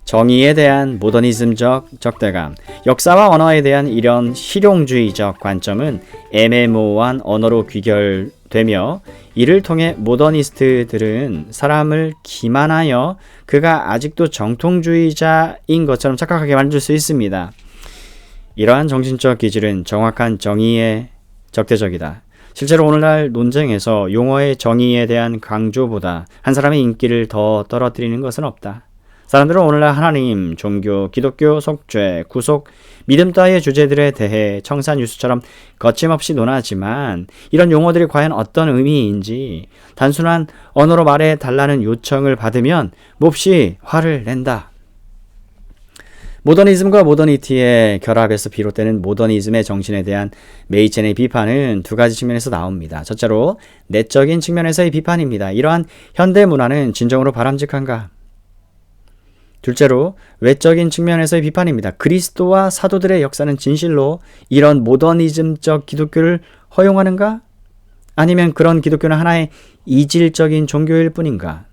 정의에 대한 모더니즘적 적대감, 역사와 언어에 대한 이런 실용주의적 관점은 애매모호한 언어로 귀결되며 이를 통해 모더니스트들은 사람을 기만하여 그가 아직도 정통주의자인 것처럼 착각하게 만들 수 있습니다. 이러한 정신적 기질은 정확한 정의에 적대적이다. 실제로 오늘날 논쟁에서 용어의 정의에 대한 강조보다 한 사람의 인기를 더 떨어뜨리는 것은 없다. 사람들은 오늘날 하나님, 종교, 기독교, 속죄, 구속, 믿음 따위의 주제들에 대해 청산유수처럼 거침없이 논하지만 이런 용어들이 과연 어떤 의미인지 단순한 언어로 말해 달라는 요청을 받으면 몹시 화를 낸다. 모더니즘과 모더니티의 결합에서 비롯되는 모더니즘의 정신에 대한 메이첸의 비판은 두 가지 측면에서 나옵니다. 첫째로 내적인 측면에서의 비판입니다. 이러한 현대 문화는 진정으로 바람직한가? 둘째로 외적인 측면에서의 비판입니다. 그리스도와 사도들의 역사는 진실로 이런 모더니즘적 기독교를 허용하는가? 아니면 그런 기독교는 하나의 이질적인 종교일 뿐인가?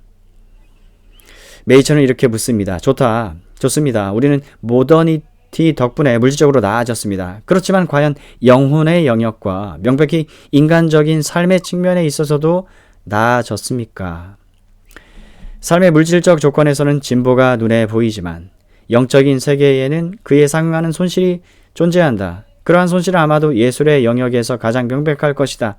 메이천은 이렇게 묻습니다. 좋습니다. 우리는 모더니티 덕분에 물질적으로 나아졌습니다. 그렇지만 과연 영혼의 영역과 명백히 인간적인 삶의 측면에 있어서도 나아졌습니까? 삶의 물질적 조건에서는 진보가 눈에 보이지만 영적인 세계에는 그에 상응하는 손실이 존재한다. 그러한 손실은 아마도 예술의 영역에서 가장 명백할 것이다.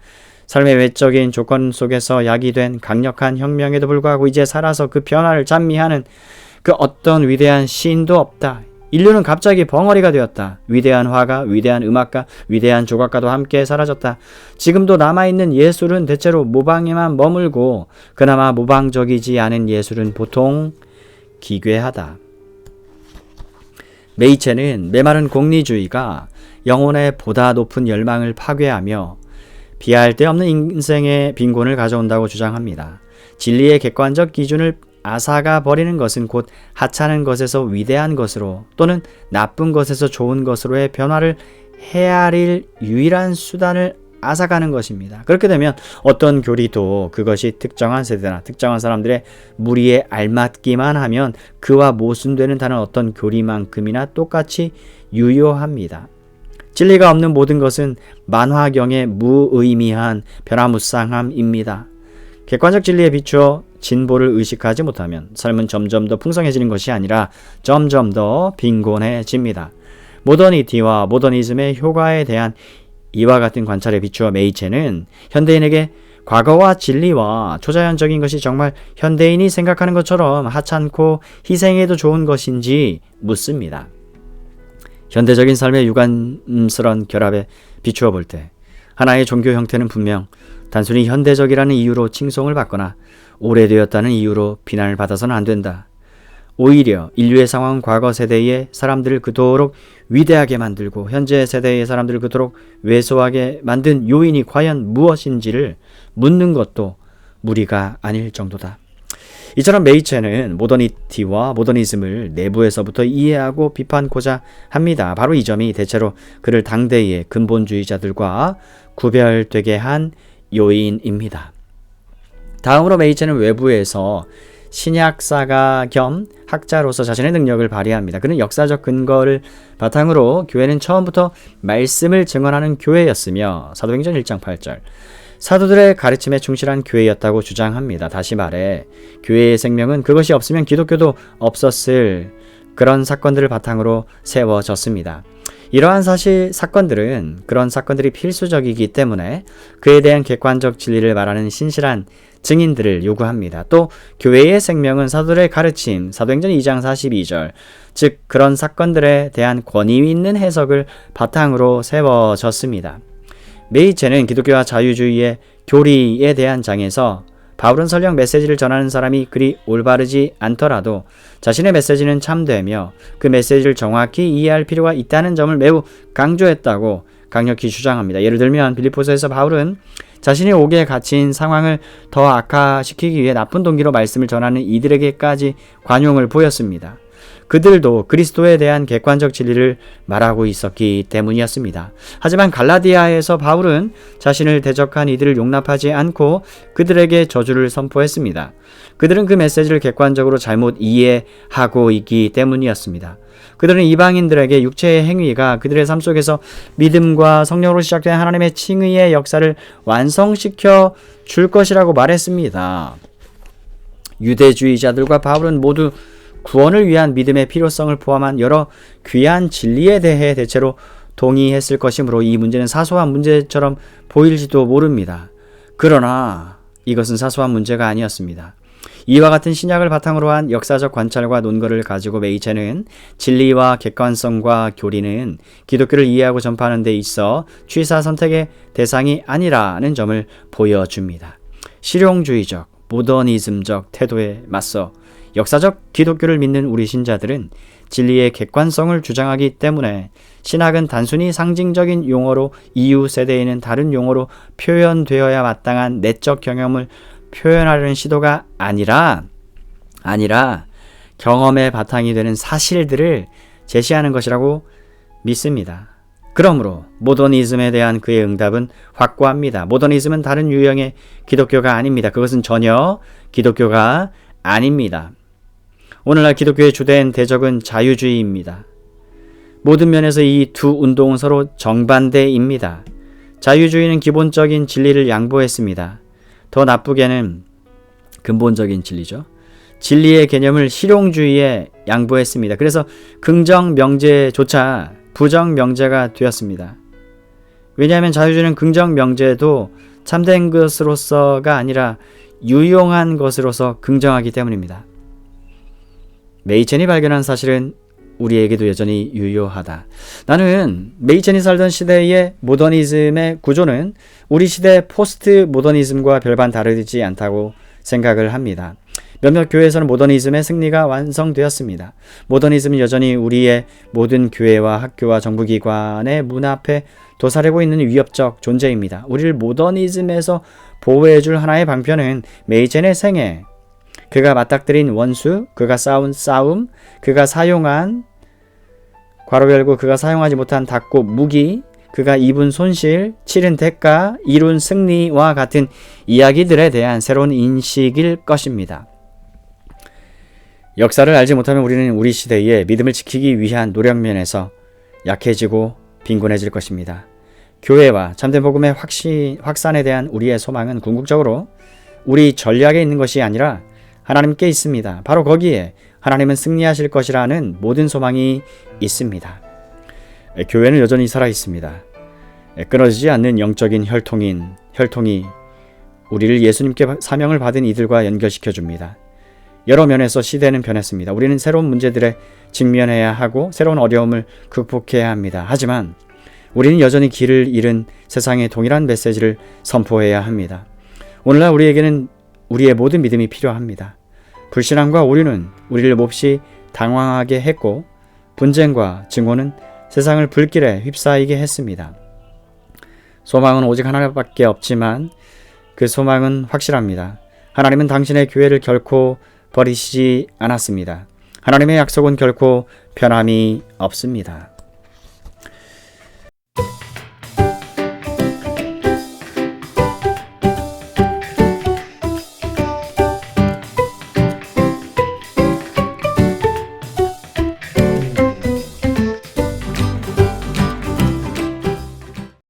삶의 외적인 조건 속에서 야기된 강력한 혁명에도 불구하고 이제 살아서 그 변화를 찬미하는 그 어떤 위대한 시인도 없다. 인류는 갑자기 벙어리가 되었다. 위대한 화가, 위대한 음악가, 위대한 조각가도 함께 사라졌다. 지금도 남아있는 예술은 대체로 모방에만 머물고 그나마 모방적이지 않은 예술은 보통 기괴하다. 메이체는 메마른 공리주의가 영혼의 보다 높은 열망을 파괴하며 비할 데 없는 인생의 빈곤을 가져온다고 주장합니다. 진리의 객관적 기준을 앗아가 버리는 것은 곧 하찮은 것에서 위대한 것으로 또는 나쁜 것에서 좋은 것으로의 변화를 헤아릴 유일한 수단을 앗아가는 것입니다. 그렇게 되면 어떤 교리도 그것이 특정한 세대나 특정한 사람들의 무리에 알맞기만 하면 그와 모순되는 다른 어떤 교리만큼이나 똑같이 유효합니다. 진리가 없는 모든 것은 만화경의 무의미한 변화무쌍함입니다. 객관적 진리에 비추어 진보를 의식하지 못하면 삶은 점점 더 풍성해지는 것이 아니라 점점 더 빈곤해집니다. 모더니티와 모더니즘의 효과에 대한 이와 같은 관찰에 비추어 메이체는 현대인에게 과거와 진리와 초자연적인 것이 정말 현대인이 생각하는 것처럼 하찮고 희생해도 좋은 것인지 묻습니다. 현대적인 삶의 유관스러운 결합에 비추어 볼 때 하나의 종교 형태는 분명 단순히 현대적이라는 이유로 칭송을 받거나 오래되었다는 이유로 비난을 받아서는 안 된다. 오히려 인류의 상황은 과거 세대의 사람들을 그토록 위대하게 만들고 현재 세대의 사람들을 그토록 왜소하게 만든 요인이 과연 무엇인지를 묻는 것도 무리가 아닐 정도다. 이처럼 메이체는 모더니티와 모더니즘을 내부에서부터 이해하고 비판고자 합니다. 바로 이 점이 대체로 그를 당대의 근본주의자들과 구별되게 한 요인입니다. 다음으로 메이체는 외부에서 신약사가 겸 학자로서 자신의 능력을 발휘합니다. 그는 역사적 근거를 바탕으로 교회는 처음부터 말씀을 증언하는 교회였으며 사도행전 1장 8절 사도들의 가르침에 충실한 교회였다고 주장합니다. 다시 말해 교회의 생명은 그것이 없으면 기독교도 없었을 그런 사건들을 바탕으로 세워졌습니다. 이러한 사건들은 그런 사건들이 필수적이기 때문에 그에 대한 객관적 진리를 말하는 신실한 증인들을 요구합니다. 또 교회의 생명은 사도들의 가르침, 사도행전 2장 42절, 즉 그런 사건들에 대한 권위 있는 해석을 바탕으로 세워졌습니다. 메이체는 기독교와 자유주의의 교리에 대한 장에서 바울은 설령 메시지를 전하는 사람이 그리 올바르지 않더라도 자신의 메시지는 참되며 그 메시지를 정확히 이해할 필요가 있다는 점을 매우 강조했다고 강력히 주장합니다. 예를 들면 빌립보서에서 바울은 자신이 옥에 갇힌 상황을 더 악화시키기 위해 나쁜 동기로 말씀을 전하는 이들에게까지 관용을 보였습니다. 그들도 그리스도에 대한 객관적 진리를 말하고 있었기 때문이었습니다. 하지만 갈라디아에서 바울은 자신을 대적한 이들을 용납하지 않고 그들에게 저주를 선포했습니다. 그들은 그 메시지를 객관적으로 잘못 이해하고 있기 때문이었습니다. 그들은 이방인들에게 육체의 행위가 그들의 삶 속에서 믿음과 성령으로 시작된 하나님의 칭의의 역사를 완성시켜 줄 것이라고 말했습니다. 유대주의자들과 바울은 모두 구원을 위한 믿음의 필요성을 포함한 여러 귀한 진리에 대해 대체로 동의했을 것이므로 이 문제는 사소한 문제처럼 보일지도 모릅니다. 그러나 이것은 사소한 문제가 아니었습니다. 이와 같은 신약을 바탕으로 한 역사적 관찰과 논거를 가지고 메이체는 진리와 객관성과 교리는 기독교를 이해하고 전파하는 데 있어 취사 선택의 대상이 아니라는 점을 보여줍니다. 실용주의적, 모더니즘적 태도에 맞서 역사적 기독교를 믿는 우리 신자들은 진리의 객관성을 주장하기 때문에 신학은 단순히 상징적인 용어로 이후 세대에는 다른 용어로 표현되어야 마땅한 내적 경험을 표현하려는 시도가 아니라 경험의 바탕이 되는 사실들을 제시하는 것이라고 믿습니다. 그러므로 모더니즘에 대한 그의 응답은 확고합니다. 모더니즘은 다른 유형의 기독교가 아닙니다. 그것은 전혀 기독교가 아닙니다. 오늘날 기독교의 주된 대적은 자유주의입니다. 모든 면에서 이 두 운동은 서로 정반대입니다. 자유주의는 기본적인 진리를 양보했습니다. 더 나쁘게는 근본적인 진리죠. 진리의 개념을 실용주의에 양보했습니다. 그래서 긍정 명제조차 부정 명제가 되었습니다. 왜냐하면 자유주의는 긍정 명제도 참된 것으로서가 아니라 유용한 것으로서 긍정하기 때문입니다. 메이첸이 발견한 사실은 우리에게도 여전히 유효하다. 나는 메이첸이 살던 시대의 모더니즘의 구조는 우리 시대 포스트 모더니즘과 별반 다르지 않다고 생각을 합니다. 몇몇 교회에서는 모더니즘의 승리가 완성되었습니다. 모더니즘은 여전히 우리의 모든 교회와 학교와 정부기관의 문 앞에 도사리고 있는 위협적 존재입니다. 우리를 모더니즘에서 보호해줄 하나의 방편은 메이첸의 생애, 그가 맞닥뜨린 원수, 그가 싸운 싸움, 그가 사용한 괄호 열고 그가 사용하지 못한 닫고 무기, 그가 입은 손실, 치른 대가, 이룬 승리와 같은 이야기들에 대한 새로운 인식일 것입니다. 역사를 알지 못하면 우리는 우리 시대의 믿음을 지키기 위한 노력면에서 약해지고 빈곤해질 것입니다. 교회와 참된 복음의 확산에 대한 우리의 소망은 궁극적으로 우리 전략에 있는 것이 아니라 하나님께 있습니다. 바로 거기에 하나님은 승리하실 것이라는 모든 소망이 있습니다. 교회는 여전히 살아있습니다. 끊어지지 않는 영적인 혈통이 우리를 예수님께 사명을 받은 이들과 연결시켜줍니다. 여러 면에서 시대는 변했습니다. 우리는 새로운 문제들에 직면해야 하고 새로운 어려움을 극복해야 합니다. 하지만 우리는 여전히 길을 잃은 세상에 동일한 메시지를 선포해야 합니다. 오늘날 우리에게는 우리의 모든 믿음이 필요합니다. 불신앙과 오류는 우리를 몹시 당황하게 했고 분쟁과 증오는 세상을 불길에 휩싸이게 했습니다. 소망은 오직 하나밖에 없지만 그 소망은 확실합니다. 하나님은 당신의 교회를 결코 버리시지 않았습니다. 하나님의 약속은 결코 변함이 없습니다.